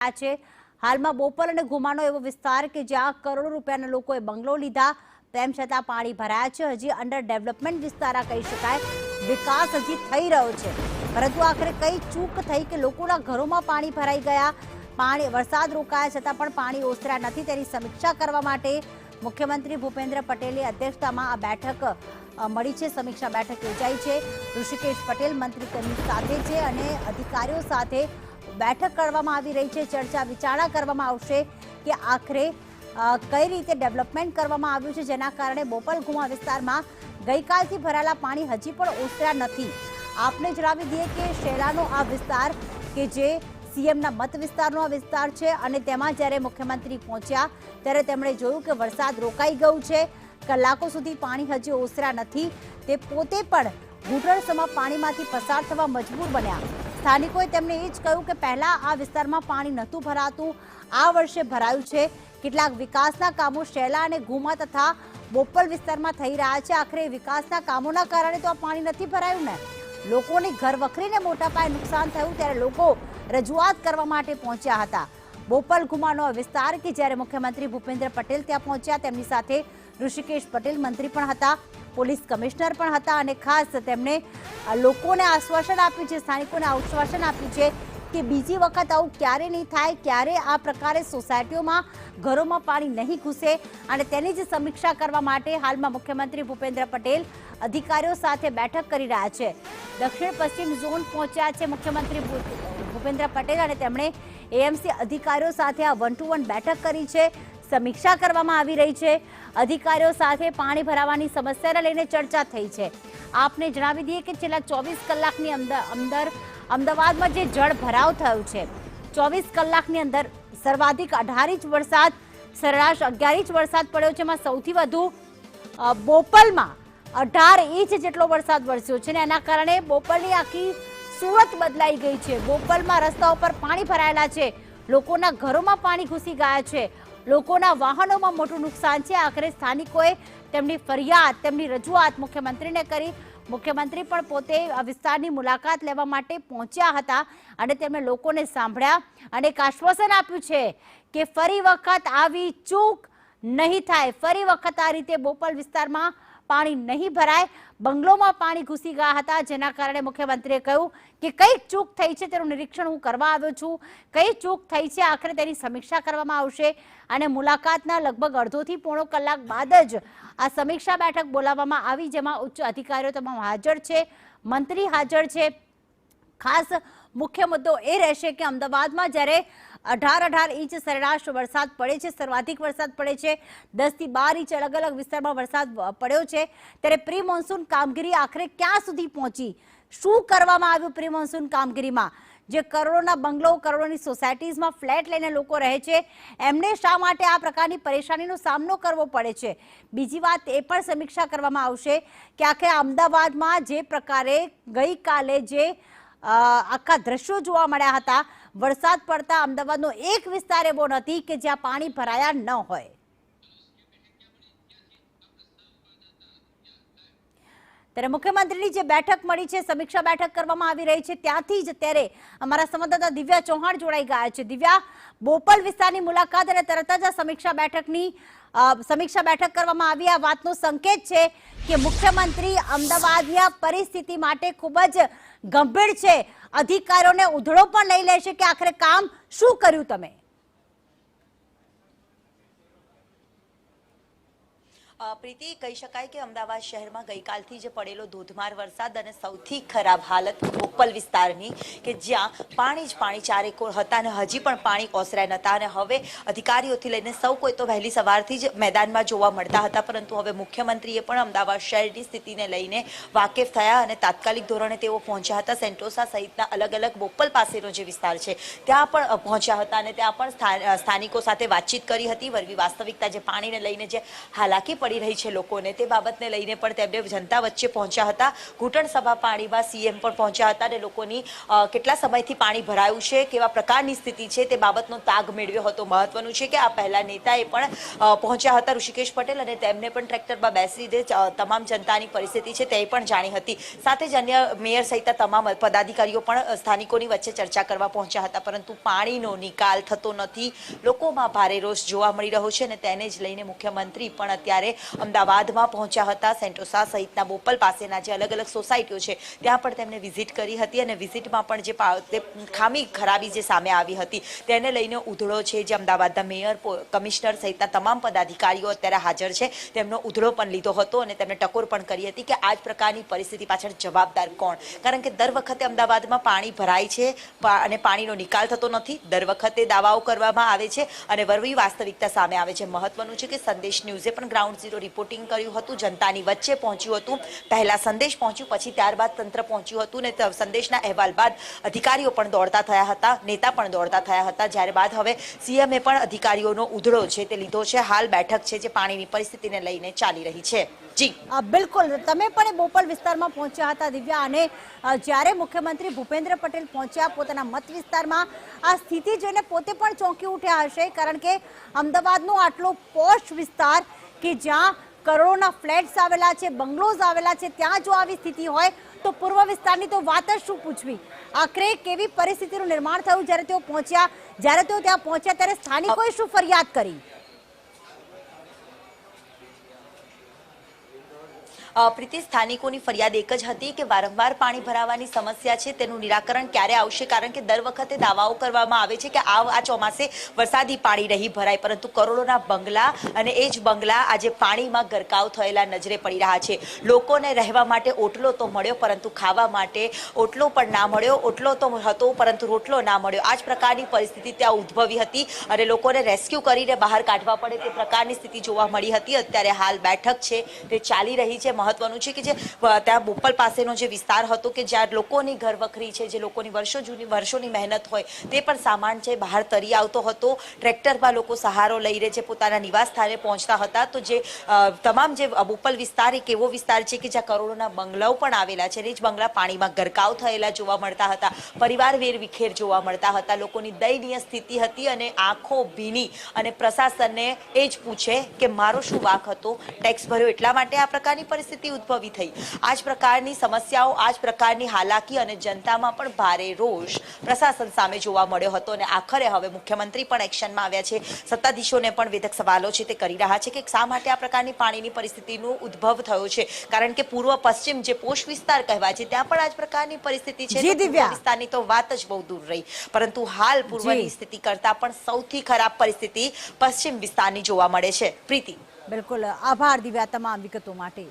છે। હાલમાં બોપલ અને ઘુમાનો એવો વિસ્તાર કે જ્યાં કરોડો રૂપિયાના લોકોએ બંગલો લીધા, તેમ છતાં પાણી ભરાયા છે। હજી અંડર ડેવલપમેન્ટ વિસ્તાર કહી શકાય, વિકાસ હજી થઈ રહ્યો છે, પરંતુ આખરે કઈ ચૂક થઈ કે લોકોના ઘરોમાં પાણી ભરાઈ ગયા। વરસાદ રોકાયા છતાં પણ પાણી ઓસર્યા નથી, તેની સમીક્ષા કરવા માટે મુખ્યમંત્રી ભૂપેન્દ્ર પટેલની અધ્યક્ષતામાં આ બેઠક મળી છે। સમીક્ષા બેઠક યોજાઈ છે। ઋષિકેશ પટેલ મંત્રી તેમની સાથે છે અને અધિકારીઓ સાથે બેઠક કરવામાં આવી રહી છે। ચર્ચા વિચારણા કરવામાં આવશે કે આખરે કઈ રીતે ડેવલપમેન્ટ કરવામાં આવ્યું છે, જેના કારણે બોપલ ઘુમા વિસ્તારમાં ગઈકાલથી ભરાયેલા પાણી હજી પણ ઓસર્યા નથી। આપને જણાવી દઈએ કે શેલાનો આ વિસ્તાર કે જે સીએમના મત વિસ્તારનો આ વિસ્તાર છે અને તેમાં જ્યારે મુખ્યમંત્રી પહોંચ્યા ત્યારે તેમણે જોયું કે વરસાદ રોકાઈ ગયું છે, કલાકો સુધી પાણી હજી ઓસર્યા નથી। તે પોતે પણ ઘૂંટણસમાં પાણીમાંથી પસાર થવા મજબૂર બન્યા। સ્થાનિકોએ તેમને એ જ કહ્યું કે પહેલા આ વિસ્તારમાં પાણી નહોતું ભરાતું, આ વર્ષે ભરાયું છે। કેટલાક વિકાસના કામો શેલા અને ઘુમા તથા બોપલ વિસ્તારમાં થઈ રહ્યા છે। આખરે વિકાસના કામોના કારણે તો આ પાણી નથી ભરાયું ને। લોકોની ઘર વખરીને મોટા પાયે નુકસાન થયું ત્યારે લોકો રજૂઆત કરવા માટે પહોંચ્યા હતા। બોપલ ઘુમાનો વિસ્તાર કે જ્યારે મુખ્યમંત્રી ભૂપેન્દ્ર પટેલ ત્યાં પહોંચ્યા, તેમની સાથે ઋષિકેશ પટેલ મંત્રી પણ હતા, પોલીસ કમિશનર પણ હતા અને ખાસ તેમણે લોકોને આશ્વાસન આપ્યું છે, સ્થાનિકોને આશ્વાસન આપ્યું છે કે બીજી વખત આવું ક્યારે નહીં થાય, ક્યારે આ પ્રકારે સોસાયટીઓમાં ઘરોમાં પાણી નહીં ઘૂસે અને તેની જ સમીક્ષા કરવા માટે હાલમાં મુખ્યમંત્રી ભૂપેન્દ્ર પટેલ અધિકારીઓ સાથે બેઠક કરી રહ્યા છે। દક્ષિણ પશ્ચિમ ઝોન પહોંચ્યા છે મુખ્યમંત્રી ભૂપેન્દ્ર પટેલ અને તેમણે એએમસી અધિકારીઓ સાથે આ 1-to-1 બેઠક કરી છે। સમીક્ષા કરવામાં આવી રહી છે। અધિકારીઓ સાથે પાણી ભરાવાની સમસ્યાને લઈને ચર્ચા થઈ છે। આપને જણાવી દઈએ કે છેલ્લા 24 કલાકની અંદર અમદાવાદમાં જે જળ ભરાવ થયો છે, 24 કલાકની અંદર સર્વાધિક 18 ઇંચ વરસાદ, સરેરાશ 11 ઇંચ વરસાદ પડ્યો છે। એમાં સૌથી વધુ બોપલમાં 18 ઇંચ જેટલો વરસાદ વરસ્યો છે અને એના કારણે બોપલની આખી સુરત બદલાઈ ગઈ છે। બોપલમાં રસ્તાઓ પર પાણી ભરાયેલા છે, લોકોના ઘરોમાં પાણી ઘૂસી ગયા છે, લોકોના વાહનોમાં મોટું નુકસાન છે। આખરે સ્થાનિકોએ તેમની ફરિયાદ, તેમની રજૂઆત મુખ્યમંત્રીને કરી। મુખ્યમંત્રી પણ પોતે આ વિસ્તારની મુલાકાત લેવા માટે પહોંચ્યા હતા અને તેમણે લોકોને સાંભળ્યા અને એક આશ્વાસન આપ્યું છે કે ફરી વખત આવી ચૂક નહીં થાય, ફરી વખત આ રીતે બોપલ વિસ્તારમાં પાણી નહીં ભરાય। બંગલોમાં પાણી ઘૂસી ગયા હતા, જેના કારણે મુખ્યમંત્રીએ કહ્યું કે કઈ ચૂક થઈ છે તેનું નિરીક્ષણ હું કરવા આવ્યો છું, કઈ ચૂક થઈ છે આખરે તેની સમીક્ષા કરવામાં આવશે અને મુલાકાતના લગભગ અડધોથી પોણો કલાક બાદ જ આ સમીક્ષા બેઠક બોલાવવામાં આવી, જેમાં ઉચ્ચ અધિકારીઓ તમામ હાજર છે, મંત્રી હાજર છે। ખાસ મુખ્ય મુદ્દો એ રહેશે કે અમદાવાદમાં જ્યારે 18 ઇંચ સરેરાશ વરસાદ પડે છે, સર્વાધિક વરસાદ પડે છે, 10 થી 12 ઇંચ અલગ અલગ વિસ્તારમાં વરસાદ પડ્યો છે, ત્યારે પ્રી મોન્સૂન કામગીરી આખરે ક્યાં સુધી પહોંચી, શું કરવામાં આવ્યું પ્રી મોન્સૂન કામગીરીમાં? જે કરોડોના બંગલો, કરોડોની સોસાયટીઝમાં ફ્લેટ લઈને લોકો રહે છે, એમને શા માટે આ પ્રકારની પરેશાનીનો સામનો કરવો પડે છે? બીજી વાત એ પણ સમીક્ષા કરવામાં આવશે કે આખરે અમદાવાદમાં જે પ્રકારે ગઈકાલે જે આખા દ્રશ્યો જોવા મળ્યા હતા, વરસાદ પડતા અમદાવાદનો એક વિસ્તાર એવો નથી કે જ્યાં પાણી ભરાયા ન હોય। ત્યારે મુખ્યમંત્રીની જે બેઠક મળી છે, સમીક્ષા બેઠક કરવામાં આવી રહી છે, ત્યાંથી જ અત્યારે અમારા સંવાદદાતા દિવ્યા ચૌહાણ જોડાઈ ગયા છે। દિવ્યા, બોપલ વિસ્તારની મુલાકાત અને તરત જ સમીક્ષા બેઠક કરવામાં આવી, આ વાતનો સંકેત છે કે મુખ્યમંત્રી અમદાવાદની પરિસ્થિતિ માટે ખૂબ જ ગંભીર છે, અધિકારીઓને ઉધડો પણ લઈ લેશે કે આખરે કામ શું કર્યું તમે? પ્રીતિ, કહી શકાય કે અમદાવાદ શહેરમાં ગઈકાલથી જ પડેલો ધોધમાર વરસાદ અને સૌથી ખરાબ હાલત બોપલ વિસ્તારની કે જ્યાં પાણી જ પાણી ચારેકોર હતા અને હજી પણ પાણી ઓસરાય નહોતા અને હવે અધિકારીઓથી લઈને સૌ કોઈ તો વહેલી સવારથી જ મેદાનમાં જોવા મળતા હતા, પરંતુ હવે મુખ્યમંત્રીએ પણ અમદાવાદ શહેરની સ્થિતિને લઈને વાકેફ થયા અને તાત્કાલિક ધોરણે તેઓ પહોંચ્યા હતા। સેન્ટોસા સહિતના અલગ અલગ બોપલ પાસેનો જે વિસ્તાર છે ત્યાં પણ પહોંચ્યા હતા અને ત્યાં પણ સ્થાનિકો સાથે વાતચીત કરી હતી। વરવી વાસ્તવિકતા જે પાણીને લઈને જે હાલાકી પડી રહી છે લોકોને, તે બાબતને લઈને પણ તેમને જનતા વચ્ચે પહોંચ્યા હતા. ઘૂંટણ સભા પાણીમાં સીએમ પણ પહોંચ્યા હતા અને લોકોની કેટલા સમયથી પાણી ભરાયું છે, કેવા પ્રકારની સ્થિતિ છે તે બાબતનો તાગ મેળવ્યો હતો. મહત્વનું છે કે આ પહેલા નેતાએ પણ પહોંચ્યા હતા ઋષિકેશ પટેલ, અને તેમને પણ ટ્રેક્ટરમાં બેસીને તમામ જનતાની પરિસ્થિતિ છે તે પણ જાણી હતી. સાથે જ અન્ય મેયર સહિત તમામ પદાધિકારીઓ પણ સ્થાનિકોની વચ્ચે ચર્ચા કરવા પહોંચ્યા હતા. પરંતુ પાણીનો નિકાલ થતો નથી, લોકોમાં ભારે રોષ જોવા મળી રહ્યો છે અને તેને જ લઈને મુખ્યમંત્રી પણ અત્યારે અમદાવાદમાં પહોંચ્યા હતા. સેન્ટોસા સહિતના બોપલ પાસેના જે અલગ અલગ સોસાયટીઓ છે ત્યાં પણ તેમણે વિઝિટ કરી હતી અને વિઝિટમાં પણ જે ખામી ખરાબી જે સામે આવી હતી તેને લઈને ઉધડો છે, જે અમદાવાદના મેયર, કમિશનર સહિતના તમામ પદાધિકારીઓ અત્યારે હાજર છે, તેમનો ઉધડો પણ લીધો હતો અને તેમને ટકોર પણ કરી હતી કે આ જ પ્રકારની પરિસ્થિતિ પાછળ જવાબદાર કોણ. કારણ કે દર વખતે અમદાવાદમાં પાણી ભરાય છે અને પાણીનો નિકાલ થતો નથી. દર વખતે દાવાઓ કરવામાં આવે છે અને વરવી વાસ્તવિકતા સામે આવે છે. મહત્વનું છે કે સંદેશ ન્યૂઝે પણ ગ્રાઉન્ડ ઝીરો રિપોર્ટિંગ કર્યું હતું, જનતાની વચ્ચે પહોંચ્યું હતું. પહેલા સંદેશ પહોંચ્યું, પછી ત્યારબાદ તંત્ર પહોંચ્યું હતું ને સંદેશના અહેવાલ બાદ અધિકારીઓ પણ દોડતા થયા હતા, નેતા પણ દોડતા થયા હતા. જ્યારે બાદ હવે સીએમએ પણ અધિકારીઓનો ઉધડો છે તે લીધો છે. હાલ બેઠક છે જે પાણીની પરિસ્થિતિને લઈને ચાલી રહી છે. જી બિલકુલ, તમે પણ બોપલ વિસ્તારમાં પહોંચ્યા હતા દિવ્યા, અને જ્યારે મુખ્યમંત્રી ભૂપેન્દ્ર પટેલ પહોંચ્યા પોતાના મત વિસ્તારમાં, આ સ્થિતિ જોઈને પોતે પણ ચોંકી ઉઠ્યા હશે. કારણ કે અમદાવાદનો આટલો પોશ વિસ્તાર કે જ્યાં કરોડોના ફ્લેટ્સ આવેલા છે, બંગલોઝ આવેલા છે, ત્યાં જો આવી સ્થિતિ હોય તો પૂર્વ વિસ્તારની તો વાત જ શું પૂછવી. આખરે કેવી પરિસ્થિતિનું નિર્માણ થયું જ્યારે તેઓ પહોંચ્યા, જ્યારે તેઓ ત્યાં પહોંચ્યા ત્યારે સ્થાનિકોએ શું ફરિયાદ કરી? પ્રીતિ, સ્થાનિકોની ફરિયાદ એક જ હતી કે વારંવાર પાણી ભરાવાની સમસ્યા છે, તેનું નિરાકરણ ક્યારે આવશે. કારણ કે દર વખતે દાવાઓ કરવામાં આવે છે કે આ ચોમાસે વરસાદી પાણી નહીં ભરાય, પરંતુ કરોડોના બંગલા અને એ જ બંગલા આજે પાણીમાં ગરકાવ થયેલા નજરે પડી રહ્યા છે. લોકોને રહેવા માટે ઓટલો તો મળ્યો, પરંતુ ખાવા માટે ઓટલો પણ ના મળ્યો. ઓટલો તો હતો પરંતુ રોટલો ના મળ્યો. આ જ પ્રકારની પરિસ્થિતિ ત્યાં ઉદ્ભવી હતી અને લોકોને રેસ્ક્યુ કરીને બહાર કાઢવા પડે તે પ્રકારની સ્થિતિ જોવા મળી હતી. અત્યારે હાલ બેઠક છે તે ચાલી રહી છે. મહત્વનું છે કે જે ત્યાં બોપલ પાસેનો જે વિસ્તાર હતો કે જ્યાં લોકોની ઘર વખરી છે, જે લોકોની વર્ષોની મહેનત હોય તે પણ સામાન છે બહાર તરી આવતો હતો. ટ્રેક્ટરમાં લોકો સહારો લઈ રહે છે, પોતાના નિવાસ સ્થાને પહોંચતા હતા. તો જે તમામ જે બોપલ વિસ્તાર એક એવો વિસ્તાર છે કે જ્યાં કરોડોના બંગલાઓ પણ આવેલા છે, એ જ બંગલા પાણીમાં ગરકાવ થયેલા જોવા મળતા હતા. પરિવાર વેરવિખેર જોવા મળતા હતા. લોકોની દયનીય સ્થિતિ હતી અને આંખો ભીની, અને પ્રશાસનને એ જ પૂછે કે મારો શું વાંક હતો, ટેક્સ ભર્યો એટલા માટે આ પ્રકારની પરિસ્થિતિ ઉદ્ભવી થઈ. આ જ પ્રકારની સમસ્યાઓ, આ જ પ્રકારની હાલાકી અને જનતામાં પણ ભારે રોષ પ્રશાસન સામે જોવા મળ્યો હતો. અને આખરે હવે મુખ્યમંત્રી પણ એક્શનમાં આવ્યા છે. સત્તાધીશોને પણ વેધક સવાલો છે તે કરી રહ્યા છે કે શા માટે આ પ્રકારની પાણીની પરિસ્થિતિનો ઉદ્ભવ થયો છે. કારણ કે પૂર્વ પશ્ચિમ જે પોષ વિસ્તાર કહેવાય છે ત્યાં પણ આ જ પ્રકારની પરિસ્થિતિ છે. પૂર્વ વિસ્તારની તો વાત જ બહુ દૂર રહી, પરંતુ હાલ પૂર્વની સ્થિતિ કરતા પણ સૌથી ખરાબ પરિસ્થિતિ પશ્ચિમ વિસ્તારની જોવા મળે છે. પ્રીતિ, બિલકુલ, આભાર દિવ્યા તમામ વિગતો માટે.